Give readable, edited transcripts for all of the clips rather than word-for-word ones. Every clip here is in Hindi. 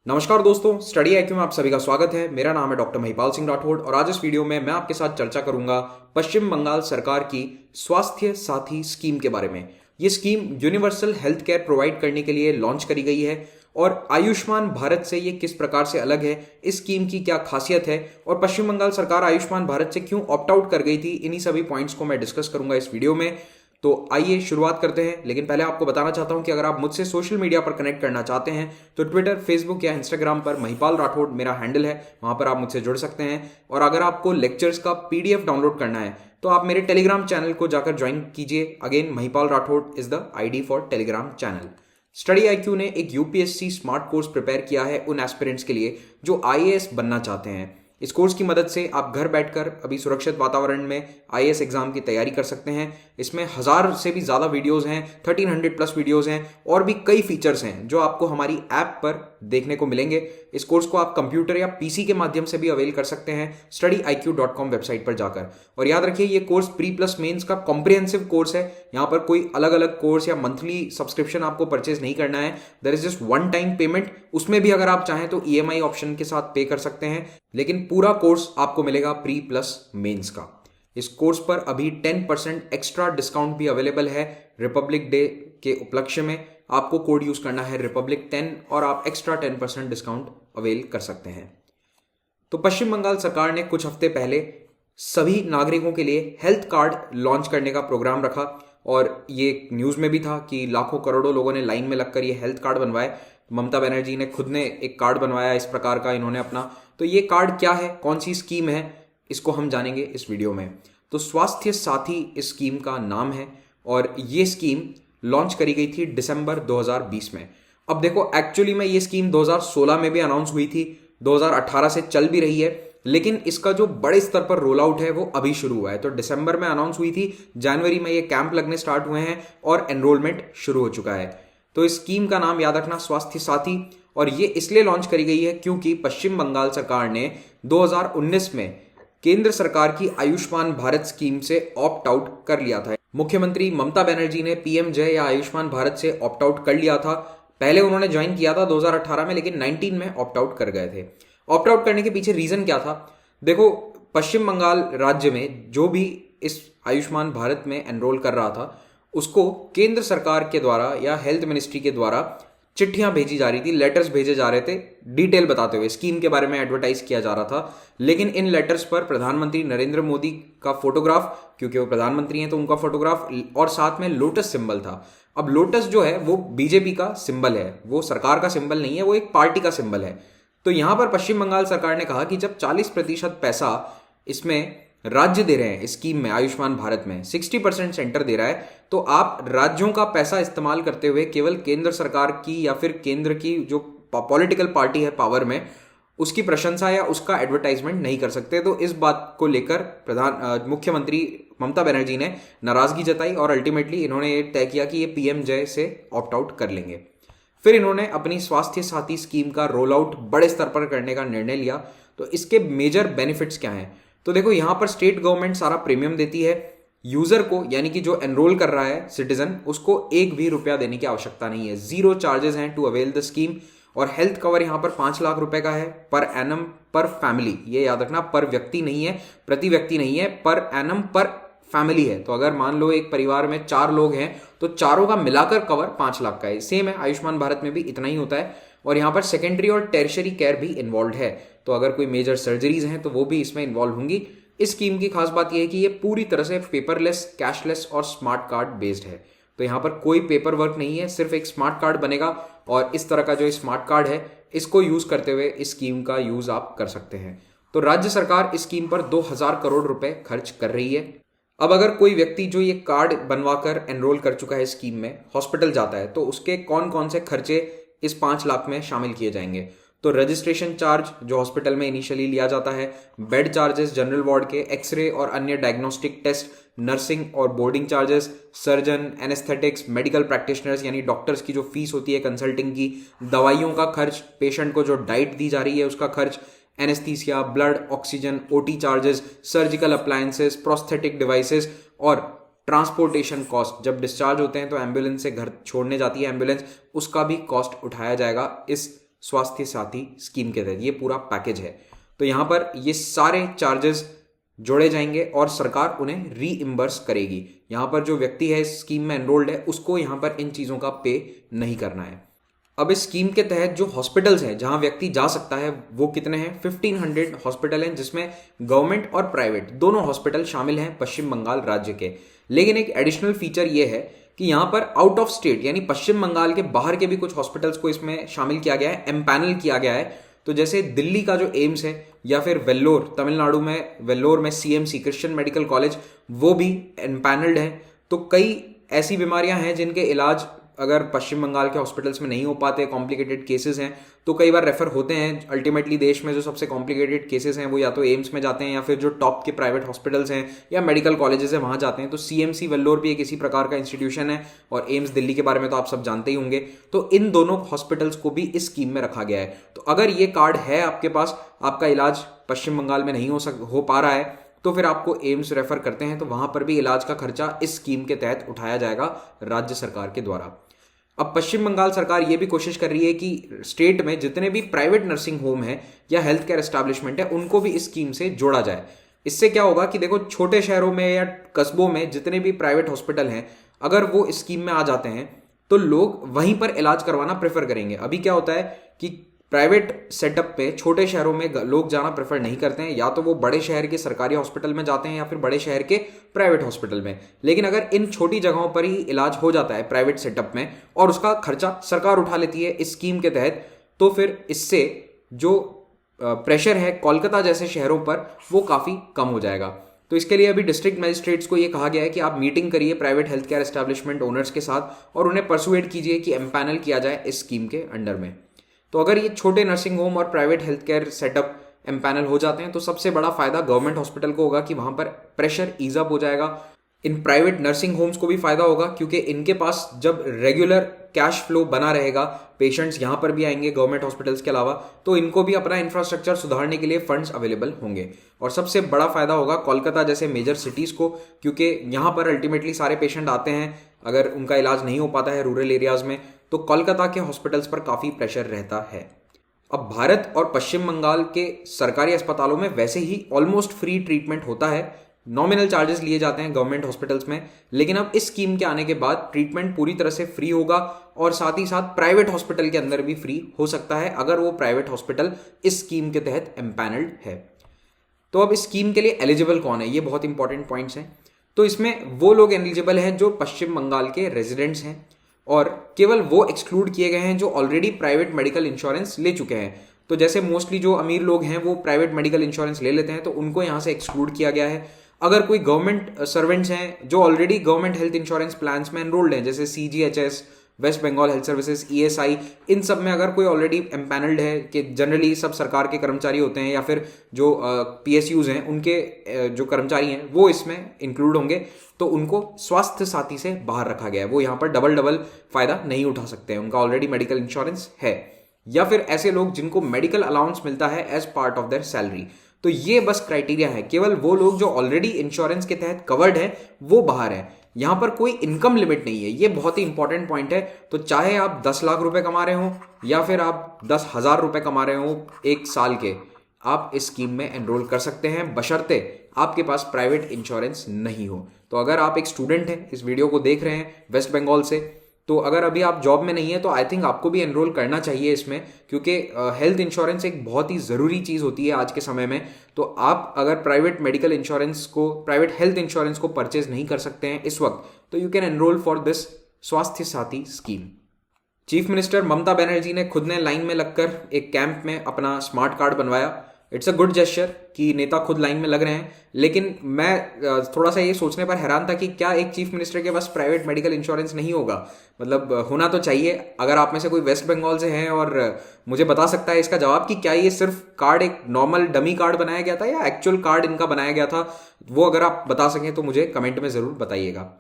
नमस्कार दोस्तों, स्टडी आईक्यू में आप सभी का स्वागत है। मेरा नाम है डॉक्टर महिपाल सिंह राठौड़ और आज इस वीडियो में मैं आपके साथ चर्चा करूंगा पश्चिम बंगाल सरकार की स्वास्थ्य साथी स्कीम के बारे में। ये scheme universal health care provide करने के लिए लॉन्च करी गई है और आयुष्मान भारत से ये किस प्रकार से अलग है, इस स्कीम की क्या खासियत है और पश्चिम बंगाल सरकार आयुष्मान भारत से क्यों ऑप्ट आउट कर गई थी, इन्हीं सभी पॉइंट्स को मैं डिस्कस करूंगा इस वीडियो में। तो आइए शुरुआत करते हैं। लेकिन पहले आपको बताना चाहता हूं कि अगर आप मुझसे सोशल मीडिया पर कनेक्ट करना चाहते हैं तो ट्विटर, फेसबुक या इंस्टाग्राम पर महिपाल राठौड़ मेरा हैंडल है, वहां पर आप मुझसे जुड़ सकते हैं। और अगर आपको लेक्चर्स का पीडीएफ डाउनलोड करना है तो आप मेरे टेलीग्राम चैनल को जाकर ज्वाइन कीजिए। Again, Mahipal Rathore is the ID for Telegram channel. Study IQ ने एक यूपीएससी स्मार्ट कोर्स प्रिपेयर किया है उन एस्पिरेंट्स के लिए जो आईएएस बनना चाहते हैं। इस कोर्स की मदद से आप घर बैठकर अभी सुरक्षित वातावरण में आईएएस एग्जाम की तैयारी कर सकते हैं। इसमें 1000 से भी ज्यादा वीडियोस हैं, 1300 प्लस वीडियोस हैं और भी कई फीचर्स हैं जो आपको हमारी ऐप पर देखने को मिलेंगे। इस कोर्स को आप कंप्यूटर या पीसी के माध्यम से भी अवेल कर सकते हैं studyiq.com वेबसाइट पर जाकर। और याद रखिए, ये कोर्स प्री प्लस मेंस का कॉम्प्रिहेंसिव कोर्स है। यहाँ पर कोई अलग अलग कोर्स या मंथली सब्सक्रिप्शन आपको परचेज नहीं करना है। There is just one time payment. उसमें भी अगर आप चाहें तो ईएमआई ऑप्शन के साथ पे कर सकते हैं, लेकिन पूरा कोर्स आपको मिलेगा प्री प्लस मेंस का। इस कोर्स पर अभी 10% एक्स्ट्रा डिस्काउंट भी अवेलेबल है। रिपब्लिक डे के उपलक्ष्य में आपको कोड यूज करना है रिपब्लिक 10 और आप एक्स्ट्रा 10% डिस्काउंट अवेल कर सकते हैं। तो पश्चिम बंगाल सरकार ने कुछ हफ्ते पहले सभी नागरिकों के लिए हेल्थ कार्ड लॉन्च करने का प्रोग्राम रखा और ये न्यूज में भी था कि लाखों करोड़ों लोगों ने लाइन में लगकर ये हेल्थ कार्ड बनवाए। ममता बनर्जी ने खुद ने एक कार्ड बनवाया इस प्रकार का इन्होंने अपना। तो ये कार्ड क्या है, कौन सी स्कीम है, इसको हम जानेंगे इस वीडियो में। तो स्वास्थ्य साथी इस स्कीम का नाम है और ये स्कीम लॉन्च करी गई थी दिसंबर 2020 में। अब देखो, एक्चुअली में ये स्कीम 2016 में भी अनाउंस हुई थी, 2018 से चल भी रही है, लेकिन इसका जो बड़े स्तर पर रोल आउट है वो अभी शुरू हुआ है। तो दिसंबर में अनाउंस हुई थी, जनवरी में ये कैंप लगने स्टार्ट हुए हैं और एनरोलमेंट शुरू हो चुका है। तो इस स्कीम का नाम याद रखना, स्वास्थ्य साथी। और ये इसलिए लॉन्च करी गई है क्योंकि पश्चिम बंगाल सरकार ने 2019 में केंद्र सरकार की आयुष्मान भारत स्कीम से ऑप्ट आउट कर लिया था। मुख्यमंत्री ममता बनर्जी ने पीएम जय या आयुष्मान भारत से ऑप्ट आउट कर लिया था। पहले उन्होंने ज्वाइन किया था 2018 में, लेकिन 19 में ऑप्ट आउट कर गए थे। ऑप्ट आउट करने के पीछे रीजन क्या था? देखो, पश्चिम बंगाल राज्य में जो भी इस आयुष्मान भारत में एनरोल कर रहा था उसको केंद्र सरकार के द्वारा या हेल्थ मिनिस्ट्री के द्वारा चिट्ठियां भेजी जा रही थी, लेटर्स भेजे जा रहे थे डिटेल बताते हुए, स्कीम के बारे में एडवर्टाइज किया जा रहा था। लेकिन इन लेटर्स पर प्रधानमंत्री नरेंद्र मोदी का फोटोग्राफ, क्योंकि वो प्रधानमंत्री हैं तो उनका फोटोग्राफ, और साथ में लोटस सिंबल था। अब लोटस जो है वो बीजेपी का सिंबल है, वो सरकार का सिंबल नहीं है, वो एक पार्टी का सिंबल है। तो यहां पर पश्चिम बंगाल सरकार ने कहा कि जब 40% पैसा इसमें राज्य दे रहे हैं, इस स्कीम में आयुष्मान भारत में 60% सेंटर दे रहा है, तो आप राज्यों का पैसा इस्तेमाल करते हुए केवल केंद्र सरकार की या फिर केंद्र की जो पॉलिटिकल पार्टी है पावर में, उसकी प्रशंसा या उसका एडवर्टाइजमेंट नहीं कर सकते। तो इस बात को लेकर मुख्यमंत्री ममता बनर्जी ने नाराजगी जताई और अल्टीमेटली इन्होंने ये तय किया कि ये पीएम जय से ऑप्ट आउट कर लेंगे। फिर इन्होंने अपनी स्वास्थ्य साथी स्कीम का रोल आउट बड़े स्तर पर करने का निर्णय लिया। तो इसके मेजर बेनिफिट्स क्या हैं? तो देखो, यहां पर स्टेट गवर्नमेंट सारा प्रीमियम देती है यूजर को, यानी कि जो एनरोल कर रहा है सिटीजन, उसको एक भी रुपया देने की आवश्यकता नहीं है। 0 चार्जेस हैं टू अवेल द स्कीम। और हेल्थ कवर यहां पर 5 लाख रुपए का है पर एनम पर फैमिली। ये याद रखना, पर व्यक्ति नहीं है, प्रति व्यक्ति नहीं है, पर एनम पर फैमिली है। तो अगर मान लो एक परिवार में 4 लोग हैं तो चारों का मिलाकर कवर 5 लाख का है। सेम है, आयुष्मान भारत में भी इतना ही होता है। और यहां पर सेकेंडरी और टेरिशरी केयर भी इन्वॉल्व है, तो अगर कोई मेजर सर्जरीज हैं तो वो भी इसमें इन्वॉल्व होंगी। इस स्कीम की खास बात यह है कि ये पूरी तरह से पेपरलेस, कैशलेस और स्मार्ट कार्ड बेस्ड है। तो यहां पर कोई पेपर वर्क नहीं है, सिर्फ एक स्मार्ट कार्ड बनेगा और इस तरह का जो स्मार्ट कार्ड है इसको यूज करते हुए इस स्कीम का यूज आप कर सकते हैं। तो राज्य सरकार इस स्कीम पर 2000 करोड़ रुपए खर्च कर रही है। अब अगर कोई व्यक्ति जो ये कार्ड बनवाकर एनरोल कर चुका है स्कीम में हॉस्पिटल जाता है तो उसके कौन कौन से खर्चे इस 5 लाख में शामिल किए जाएंगे? तो रजिस्ट्रेशन चार्ज जो हॉस्पिटल में इनिशियली लिया जाता है, बेड चार्जेस जनरल वार्ड के, एक्सरे और अन्य डायग्नोस्टिक टेस्ट, नर्सिंग और boarding charges, surgeon, anaesthetics, medical practitioners यानी डॉक्टर्स की जो फीस होती है कंसल्टिंग की, दवाइयों का खर्च, पेशेंट को जो डाइट दी जा रही है उसका खर्च, anaesthesia, blood, oxygen, OT charges, surgical appliances, prosthetic devices और ट्रांसपोर्टेशन कॉस्ट। जब डिस्चार्ज होते हैं तो एम्बुलेंस से घर छोड़ने जाती है एम्बुलेंस, उसका भी कॉस्ट उठाया जाएगा इस स्वास्थ्य साथी स्कीम के तहत, ये पूरा पैकेज है। तो यहाँ पर ये सारे चार्जेस जोड़े जाएंगे और सरकार उन्हें रीइम्बर्स करेगी। यहाँ पर जो व्यक्ति है इस स्कीम में एनरोल्ड है उसको यहाँ पर इन चीज़ों का पे नहीं करना है। अब इस स्कीम के तहत जो हॉस्पिटल्स हैं जहां व्यक्ति जा सकता है वो कितने हैं? 1500 हॉस्पिटल हैं, जिसमें गवर्नमेंट और प्राइवेट दोनों हॉस्पिटल शामिल हैं पश्चिम बंगाल राज्य के। लेकिन एक एडिशनल फीचर ये है कि यहाँ पर आउट ऑफ स्टेट यानी पश्चिम बंगाल के बाहर के भी कुछ हॉस्पिटल्स को इसमें शामिल किया गया है, एम्पैनल किया गया है। तो जैसे दिल्ली का जो एम्स है या फिर वेल्लोर, तमिलनाडु में वेल्लोर में सीएमसी क्रिश्चियन मेडिकल कॉलेज, वो भी एम्पैनल्ड है। तो कई ऐसी बीमारियां हैं जिनके इलाज अगर पश्चिम बंगाल के हॉस्पिटल्स में नहीं हो पाते, कॉम्प्लिकेटेड केसेस हैं, तो कई बार रेफर होते हैं। अल्टीमेटली देश में जो सबसे कॉम्प्लिकेटेड केसेस हैं वो या तो एम्स में जाते हैं या फिर जो टॉप के प्राइवेट हॉस्पिटल्स हैं या मेडिकल कॉलेजेस हैं वहां जाते हैं। तो सीएमसी वेल्लोर भी एक इसी प्रकार का इंस्टीट्यूशन है और एम्स दिल्ली के बारे में तो आप सब जानते ही होंगे। तो इन दोनों हॉस्पिटल्स को भी इस स्कीम में रखा गया है। तो अगर ये कार्ड है आपके पास, आपका इलाज पश्चिम बंगाल में नहीं हो पा रहा है, तो फिर आपको एम्स रेफर करते हैं, तो वहां पर भी इलाज का खर्चा इस स्कीम के तहत उठाया जाएगा राज्य सरकार के द्वारा। अब पश्चिम बंगाल सरकार ये भी कोशिश कर रही है कि स्टेट में जितने भी प्राइवेट नर्सिंग होम है या हेल्थ केयर एस्टैब्लिशमेंट है उनको भी इस स्कीम से जोड़ा जाए। इससे क्या होगा कि देखो, छोटे शहरों में या कस्बों में जितने भी प्राइवेट हॉस्पिटल हैं, अगर वो इस स्कीम में आ जाते हैं तो लोग वहीं पर इलाज करवाना प्रेफर करेंगे। अभी क्या होता है कि प्राइवेट सेटअप पे छोटे शहरों में लोग जाना प्रेफर नहीं करते हैं, या तो वो बड़े शहर के सरकारी हॉस्पिटल में जाते हैं या फिर बड़े शहर के प्राइवेट हॉस्पिटल में। लेकिन अगर इन छोटी जगहों पर ही इलाज हो जाता है प्राइवेट सेटअप में और उसका खर्चा सरकार उठा लेती है इस स्कीम के तहत, तो फिर इससे जो प्रेशर है कोलकाता जैसे शहरों पर वो काफ़ी कम हो जाएगा। तो इसके लिए अभी डिस्ट्रिक्ट मजिस्ट्रेट्स को ये कहा गया है कि आप मीटिंग करिए private health care establishment owners के साथ और उन्हें परसुएड कीजिए कि एम्पैनल किया जाए इस स्कीम के अंडर में। तो अगर ये छोटे नर्सिंग होम और private health care setup empanel हो जाते हैं तो सबसे बड़ा फायदा गवर्नमेंट हॉस्पिटल को होगा कि वहां पर प्रेशर ईज अप हो जाएगा। इन प्राइवेट नर्सिंग होम्स को भी फायदा होगा क्योंकि इनके पास जब रेगुलर कैश फ्लो बना रहेगा, पेशेंट्स यहां पर भी आएंगे गवर्नमेंट हॉस्पिटल्स के अलावा, तो इनको भी अपना इंफ्रास्ट्रक्चर सुधारने के लिए फंड्स अवेलेबल होंगे। और सबसे बड़ा फायदा होगा कोलकाता जैसे मेजर सिटीज को, क्योंकि यहां पर अल्टीमेटली सारे पेशेंट आते हैं। अगर उनका इलाज नहीं हो पाता है रूरल एरियाज में तो कोलकाता के हॉस्पिटल्स पर काफी प्रेशर रहता है। अब भारत और पश्चिम बंगाल के सरकारी अस्पतालों में वैसे ही ऑलमोस्ट फ्री ट्रीटमेंट होता है, नॉमिनल चार्जेस लिए जाते हैं गवर्नमेंट हॉस्पिटल्स में, लेकिन अब इस स्कीम के आने के बाद ट्रीटमेंट पूरी तरह से फ्री होगा और साथ ही साथ प्राइवेट हॉस्पिटल के अंदर भी फ्री हो सकता है अगर वो प्राइवेट हॉस्पिटल इस स्कीम के तहत एम्पैनल्ड है। तो अब इस स्कीम के लिए एलिजिबल कौन है, ये बहुत इंपॉर्टेंट पॉइंट्स हैं। तो इसमें वो लोग एलिजिबल हैं जो पश्चिम बंगाल के रेजिडेंट्स हैं और केवल वो एक्सक्लूड किए गए हैं जो ऑलरेडी प्राइवेट मेडिकल इंश्योरेंस ले चुके हैं। तो जैसे मोस्टली जो अमीर लोग हैं वो प्राइवेट मेडिकल इंश्योरेंस ले लेते हैं, तो उनको यहाँ से एक्सक्लूड किया गया है। अगर कोई गवर्नमेंट सर्वेंट्स हैं जो already government health insurance plans में एनरोल्ड हैं, जैसे CGHS, West Bengal health services, ESI, इन सब में अगर कोई ऑलरेडी एम्पैनल्ड है, कि जनरली सब सरकार के कर्मचारी होते हैं या फिर जो PSUs हैं उनके जो कर्मचारी हैं वो इसमें इंक्लूड होंगे, तो उनको स्वास्थ्य साथी से बाहर रखा गया है। वो यहाँ पर डबल फायदा नहीं उठा सकते हैं, उनका ऑलरेडी मेडिकल इंश्योरेंस है। या फिर ऐसे लोग जिनको मेडिकल अलाउंस मिलता है as part of their salary. तो ये बस क्राइटेरिया है, केवल वो लोग जो ऑलरेडी इंश्योरेंस के तहत कवर्ड है वो बाहर है। यहां पर कोई इनकम लिमिट नहीं है, ये बहुत ही इंपॉर्टेंट पॉइंट है। तो चाहे आप 10 लाख रुपए कमा रहे हो या फिर आप 10,000 रुपए कमा रहे हो एक साल के, आप इस स्कीम में एनरोल कर सकते हैं बशर्ते आपके पास प्राइवेट इंश्योरेंस नहीं हो। तो अगर आप एक स्टूडेंट हैं, इस वीडियो को देख रहे हैं वेस्ट बंगाल से, तो अगर अभी आप जॉब में नहीं है तो आई थिंक आपको भी एनरोल करना चाहिए इसमें, क्योंकि हेल्थ इंश्योरेंस एक बहुत ही ज़रूरी चीज़ होती है आज के समय में। तो आप अगर प्राइवेट मेडिकल इंश्योरेंस को, प्राइवेट हेल्थ इंश्योरेंस को परचेज नहीं कर सकते हैं इस वक्त, तो you can enrol for this स्वास्थ्य साथी scheme. Chief minister Mamata Banerjee ने खुद ने लाइन में लगकर एक कैंप में अपना स्मार्ट कार्ड बनवाया। इट्स अ गुड जेस्चर कि नेता खुद लाइन में लग रहे हैं, लेकिन मैं थोड़ा सा ये सोचने पर हैरान था कि क्या एक चीफ मिनिस्टर के पास प्राइवेट मेडिकल इंश्योरेंस नहीं होगा? मतलब होना तो चाहिए। अगर आप में से कोई वेस्ट बंगाल से हैं और मुझे बता सकता है इसका जवाब कि क्या ये सिर्फ कार्ड एक नॉर्मल डमी कार्ड बनाया गया था या एक्चुअल कार्ड इनका बनाया गया था, वो अगर आप बता सकें तो मुझे कमेंट में ज़रूर बताइएगा।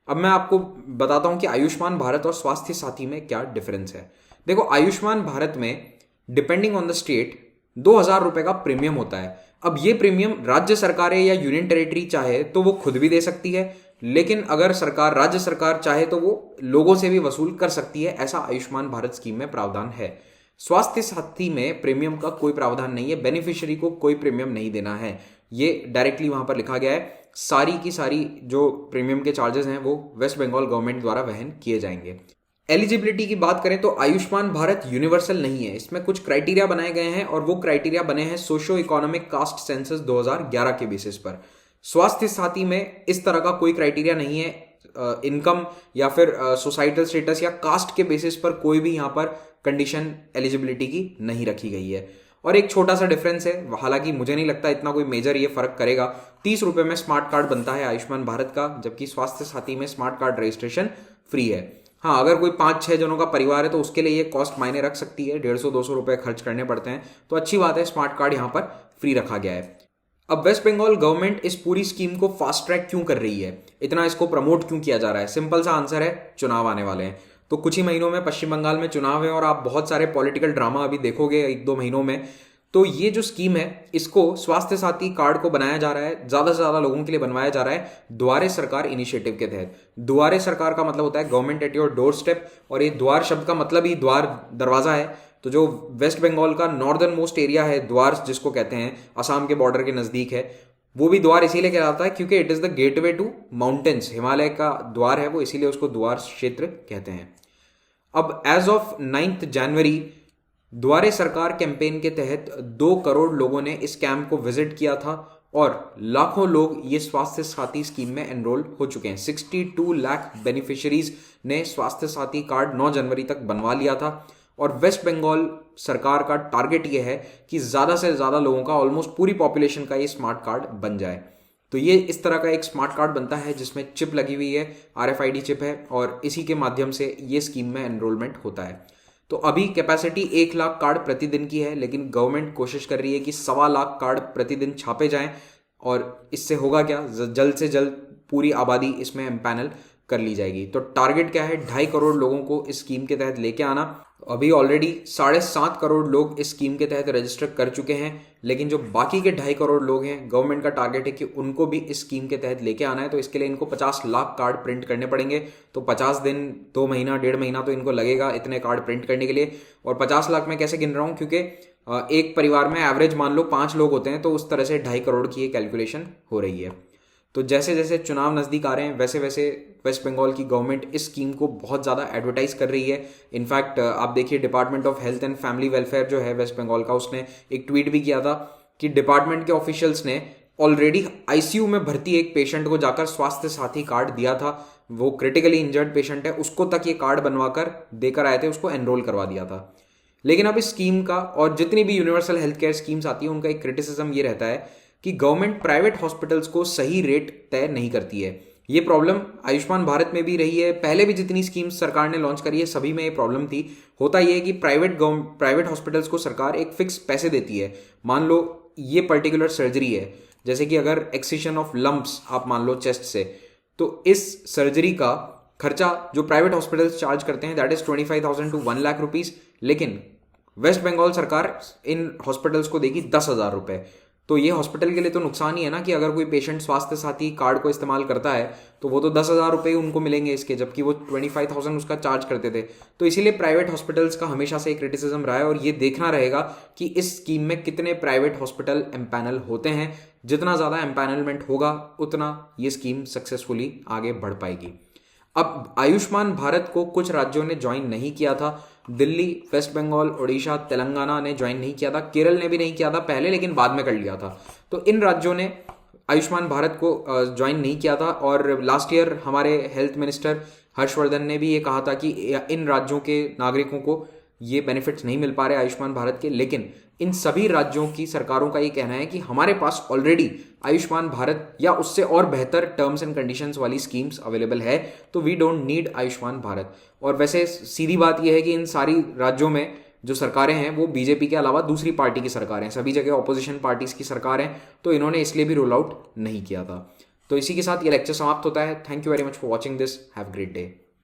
अब मैं आपको बताता हूँ कि आयुष्मान भारत और स्वास्थ्य साथी में क्या डिफरेंस है। देखो, आयुष्मान भारत में डिपेंडिंग ऑन द स्टेट 2,000 रुपए का प्रीमियम होता है। अब ये प्रीमियम राज्य सरकारें या यूनियन टेरिटरी चाहे तो वो खुद भी दे सकती है, लेकिन अगर सरकार, राज्य सरकार चाहे तो वो लोगों से भी वसूल कर सकती है। ऐसा आयुष्मान भारत स्कीम में प्रावधान है। स्वास्थ्य साथी में प्रीमियम का कोई प्रावधान नहीं है, बेनिफिशियरी को कोई प्रीमियम नहीं देना है, ये डायरेक्टली वहां पर लिखा गया है। सारी की सारी जो प्रीमियम के चार्जेस हैं वो वेस्ट बंगाल गवर्नमेंट द्वारा वहन किए जाएंगे। एलिजिबिलिटी की बात करें तो आयुष्मान भारत यूनिवर्सल नहीं है, इसमें कुछ क्राइटेरिया बनाए गए हैं और वो क्राइटेरिया बने हैं सोशो इकोनॉमिक कास्ट सेंसस 2011 के बेसिस पर। स्वास्थ्य साथी में इस तरह का कोई क्राइटेरिया नहीं है, इनकम या फिर सोसाइटल स्टेटस या कास्ट के बेसिस पर कोई भी यहां पर कंडीशन एलिजिबिलिटी की नहीं रखी गई है। और एक छोटा सा डिफरेंस है, हालांकि मुझे नहीं लगता इतना कोई मेजर ये फर्क करेगा। 30 रुपए में स्मार्ट कार्ड बनता है आयुष्मान भारत का, जबकि स्वास्थ्य साथी में स्मार्ट कार्ड रजिस्ट्रेशन फ्री है। हाँ, अगर कोई 5-6 जनों का परिवार है तो उसके लिए ये कॉस्ट मायने रख सकती है, 150-200 रुपए खर्च करने पड़ते हैं, तो अच्छी बात है स्मार्ट कार्ड यहाँ पर फ्री रखा गया है। अब वेस्ट बंगाल गवर्नमेंट इस पूरी स्कीम को फास्ट ट्रैक क्यों कर रही है, इतना इसको प्रमोट क्यों किया जा रहा है? सिंपल सा आंसर है, चुनाव आने वाले हैं। तो कुछ ही महीनों में पश्चिम बंगाल में चुनाव है और आप बहुत सारे पॉलिटिकल ड्रामा अभी देखोगे 1-2 महीनों में। तो ये जो स्कीम है इसको स्वास्थ्य साथी कार्ड को बनाया जा रहा है, ज्यादा से ज्यादा लोगों के लिए बनवाया जा रहा है द्वारे सरकार इनिशिएटिव के तहत। द्वारे सरकार का मतलब होता है government at your door step, और ये द्वार शब्द का मतलब ही द्वार दरवाजा है। तो जो वेस्ट बंगाल का नॉर्दर्न मोस्ट एरिया है, द्वार जिसको कहते हैं, असम के बॉर्डर के नजदीक है, वो भी द्वार इसीलिए कहलाता है क्योंकि it is the gateway to mountains, Himalaya का द्वार है वो, इसीलिए उसको द्वार क्षेत्र कहते हैं। अब एज ऑफ 9 जनवरी द्वारे सरकार कैंपेन के तहत 2 करोड़ लोगों ने इस कैंप को विजिट किया था और लाखों लोग ये स्वास्थ्य साथी स्कीम में एनरोल हो चुके हैं। 62 लाख बेनिफिशियरीज ने स्वास्थ्य साथी कार्ड 9 जनवरी तक बनवा लिया था और वेस्ट बंगाल सरकार का टारगेट ये है कि ज्यादा से ज्यादा लोगों का, ऑलमोस्ट पूरी पॉपुलेशन का ये स्मार्ट कार्ड बन जाए। तो ये इस तरह का एक स्मार्ट कार्ड बनता है जिसमें चिप लगी हुई है, RFID चिप है, और इसी के माध्यम से ये स्कीम में एनरोलमेंट होता है। तो अभी कैपेसिटी 1 लाख कार्ड प्रतिदिन की है, लेकिन गवर्नमेंट कोशिश कर रही है कि 1.25 लाख कार्ड प्रतिदिन छापे जाएं, और इससे होगा क्या, जल्द से जल्द पूरी आबादी इसमें एम्पैनल कर ली जाएगी। तो टारगेट क्या है, 2.5 करोड़ लोगों को इस स्कीम के तहत लेके आना। अभी ऑलरेडी 7.5 करोड़ लोग इस स्कीम के तहत रजिस्टर कर चुके हैं, लेकिन जो बाकी के 2.5 करोड़ लोग हैं, गवर्नमेंट का टारगेट है कि उनको भी इस स्कीम के तहत लेके आना है। तो इसके लिए इनको 50 लाख कार्ड प्रिंट करने पड़ेंगे। तो 50 दिन, 2 महीना, 1.5 महीना तो इनको लगेगा इतने कार्ड प्रिंट करने के लिए। और 50 लाख में कैसे गिन रहा हूं, क्योंकि एक परिवार में एवरेज मान लो 5 लोग होते हैं, तो उस तरह से 2.5 करोड़ की ये कैलकुलेशन हो रही है। तो जैसे जैसे चुनाव नजदीक आ रहे हैं वैसे वैसे वेस्ट बंगाल की गवर्नमेंट इस स्कीम को बहुत ज़्यादा एडवर्टाइज कर रही है। इनफैक्ट आप देखिए, department of health and family welfare जो है वेस्ट बंगाल का, उसने एक ट्वीट भी किया था कि डिपार्टमेंट के ऑफिशियल्स ने ऑलरेडी ICU में भर्ती एक पेशेंट को जाकर स्वास्थ्य साथी कार्ड दिया था। वो क्रिटिकली इंजर्ड पेशेंट है, उसको तक ये कार्ड बनवाकर देकर आए थे, उसको एनरोल करवा दिया था। लेकिन अब इस स्कीम का, और जितनी भी यूनिवर्सल हेल्थ केयर स्कीम्स आती है, उनका एक क्रिटिसिज्म ये रहता है कि गवर्नमेंट प्राइवेट हॉस्पिटल्स को सही रेट तय नहीं करती है। ये प्रॉब्लम आयुष्मान भारत में भी रही है, पहले भी जितनी स्कीम्स सरकार ने लॉन्च करी है सभी में ये प्रॉब्लम थी। होता यह है कि प्राइवेट हॉस्पिटल्स को सरकार एक फिक्स पैसे देती है। मान लो ये पर्टिकुलर सर्जरी है, जैसे कि अगर एक्सिशन ऑफ लंप्स आप मान लो चेस्ट से, तो इस सर्जरी का खर्चा जो प्राइवेट हॉस्पिटल्स चार्ज करते हैं that is 25,000 to 1 lakh rupees, लेकिन वेस्ट बंगाल सरकार इन हॉस्पिटल्स को देगी 10,000 रुपए। तो ये हॉस्पिटल के लिए तो नुकसान ही है ना, कि अगर कोई पेशेंट स्वास्थ्य साथी कार्ड को इस्तेमाल करता है तो वो तो 10,000 रुपये उनको मिलेंगे इसके, जबकि वो 25,000 उसका चार्ज करते थे। तो इसीलिए प्राइवेट हॉस्पिटल्स का हमेशा से एक क्रिटिसिज्म रहा है, और ये देखना रहेगा कि इस स्कीम में कितने प्राइवेट हॉस्पिटल एम्पैनल होते हैं। जितना ज़्यादा एम्पैनलमेंट होगा उतना ये स्कीम सक्सेसफुली आगे बढ़ पाएगी। अब आयुष्मान भारत को कुछ राज्यों ने ज्वाइन नहीं किया था, दिल्ली, वेस्ट बंगाल, ओडिशा, तेलंगाना ने ज्वाइन नहीं किया था, केरल ने भी नहीं किया था पहले, लेकिन बाद में कर लिया था। तो इन राज्यों ने आयुष्मान भारत को ज्वाइन नहीं किया था, और लास्ट ईयर हमारे हेल्थ मिनिस्टर हर्षवर्धन ने भी ये कहा था कि इन राज्यों के नागरिकों को ये बेनिफिट्स नहीं मिल पा रहे आयुष्मान भारत के। लेकिन इन सभी राज्यों की सरकारों का ये कहना है कि हमारे पास ऑलरेडी आयुष्मान भारत या उससे और बेहतर टर्म्स एंड कंडीशंस वाली स्कीम्स अवेलेबल है, तो we don't need Ayushman Bharat. और वैसे सीधी बात यह है कि इन सारी राज्यों में जो सरकारें हैं वो बीजेपी के अलावा दूसरी पार्टी की सरकारें हैं, सभी जगह ऑपोजिशन पार्टीज की सरकार हैं, तो इन्होंने इसलिए भी रोल आउट नहीं किया था। तो इसी के साथ ये लेक्चर समाप्त होता है। Thank you very much for watching this, have a great day.